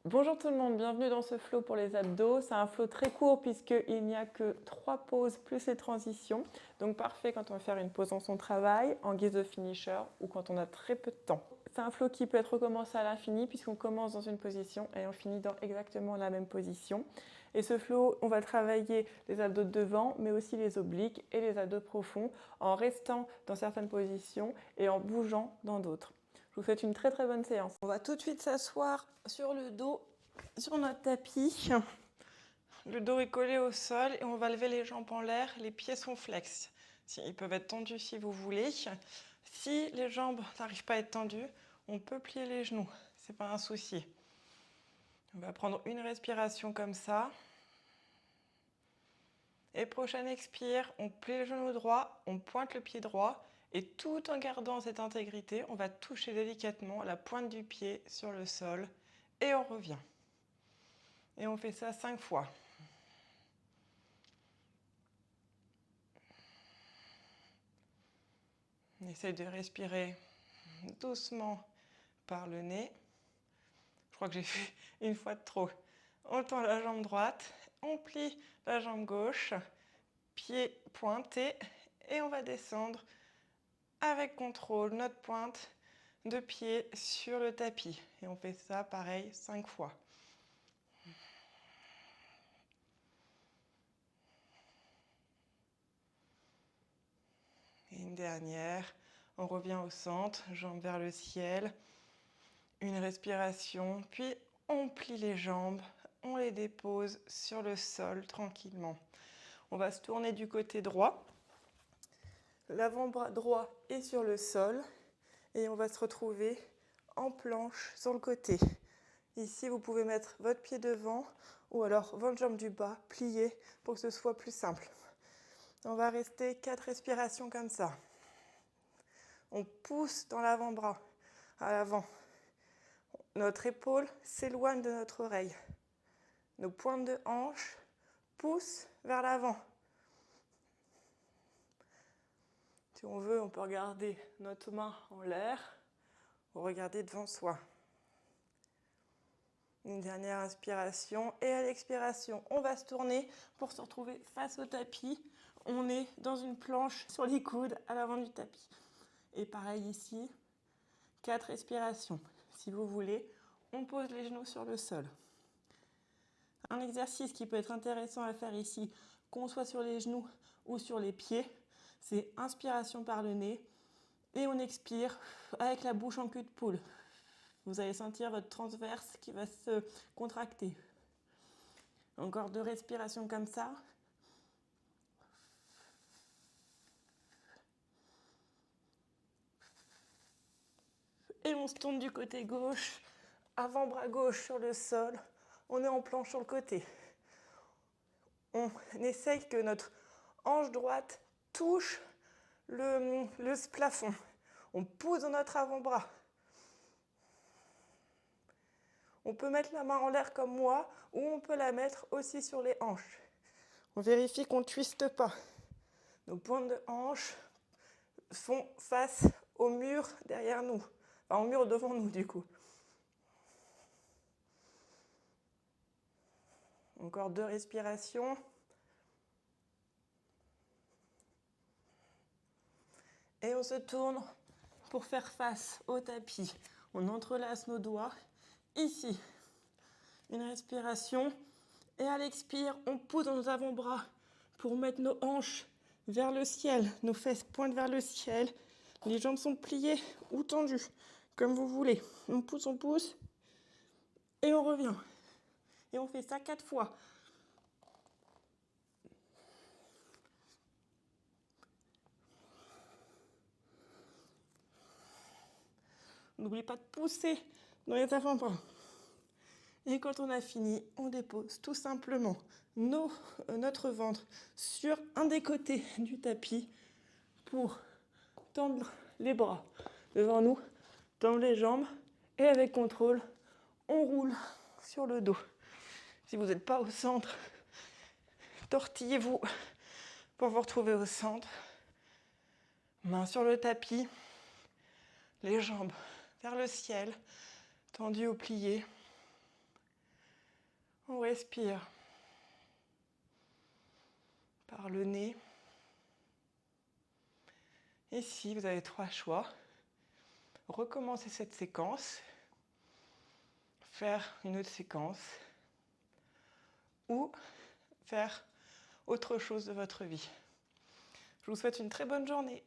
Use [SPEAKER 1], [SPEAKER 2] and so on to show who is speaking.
[SPEAKER 1] Bonjour tout le monde, bienvenue dans ce flow pour les abdos. C'est un flow très court puisqu'il n'y a que 3 pauses plus les transitions. Donc parfait quand on va faire une pause dans son travail, en guise de finisher ou quand on a très peu de temps. C'est un flow qui peut être recommencé à l'infini puisqu'on commence dans une position et on finit dans exactement la même position. Et ce flow, on va travailler les abdos de devant mais aussi les obliques et les abdos profonds en restant dans certaines positions et en bougeant dans d'autres. Je vous souhaite une très très bonne séance. On va tout de suite s'asseoir sur le dos, sur notre tapis. Le dos est collé au sol et on va lever les jambes en l'air. Les pieds sont flex. Ils peuvent être tendus si vous voulez. Si les jambes n'arrivent pas à être tendues, on peut plier les genoux. C'est pas un souci. On va prendre une respiration comme ça. Et prochaine expire, on plie le genou droit, on pointe le pied droit. Et tout en gardant cette intégrité, on va toucher délicatement la pointe du pied sur le sol et on revient. Et on fait ça 5 fois. On essaie de respirer doucement par le nez. Je crois que j'ai fait une fois de trop. On tend la jambe droite, on plie la jambe gauche, pied pointé et on va descendre avec contrôle notre pointe de pied sur le tapis. Et on fait ça pareil 5 fois. Et une dernière, on revient au centre, jambes vers le ciel. Une respiration, puis on plie les jambes, on les dépose sur le sol tranquillement. On va se tourner du côté droit. L'avant-bras droit est sur le sol et on va se retrouver en planche sur le côté. Ici, vous pouvez mettre votre pied devant ou alors votre jambe du bas pliée pour que ce soit plus simple. On va rester 4 respirations comme ça. On pousse dans l'avant-bras à l'avant. Notre épaule s'éloigne de notre oreille. Nos pointes de hanche poussent vers l'avant. Si on veut, on peut regarder notre main en l'air ou regarder devant soi. Une dernière inspiration et à l'expiration, on va se tourner pour se retrouver face au tapis. On est dans une planche sur les coudes à l'avant du tapis. Et pareil ici, 4 respirations. Si vous voulez, on pose les genoux sur le sol. Un exercice qui peut être intéressant à faire ici, qu'on soit sur les genoux ou sur les pieds, c'est inspiration par le nez et on expire avec la bouche en cul de poule. Vous allez sentir votre transverse qui va se contracter. Encore 2 respirations comme ça. Et on se tourne du côté gauche, avant-bras gauche sur le sol. On est en planche sur le côté. On essaye que notre hanche droite touche le plafond. On pousse dans notre avant-bras. On peut mettre la main en l'air comme moi ou on peut la mettre aussi sur les hanches. On vérifie qu'on ne twiste pas. Nos pointes de hanche font face au mur derrière nous. Enfin, au mur devant nous du coup. Encore 2 respirations. Et on se tourne pour faire face au tapis. On entrelace nos doigts. Ici, une respiration. Et à l'expire, on pousse dans nos avant-bras pour mettre nos hanches vers le ciel. Nos fesses pointent vers le ciel. Les jambes sont pliées ou tendues, comme vous voulez. On pousse. Et on revient. Et on fait ça 4 fois. N'oubliez pas de pousser dans les avant-bras. Et quand on a fini, on dépose tout simplement notre ventre sur un des côtés du tapis pour tendre les bras devant nous, tendre les jambes et avec contrôle, on roule sur le dos. Si vous n'êtes pas au centre, tortillez-vous pour vous retrouver au centre. Main sur le tapis, les jambes vers le ciel, tendues ou pliées. respire par le nez. Ici, vous avez 3 choix. Recommencer cette séquence, faire une autre séquence ou faire autre chose de votre vie. Je vous souhaite une très bonne journée.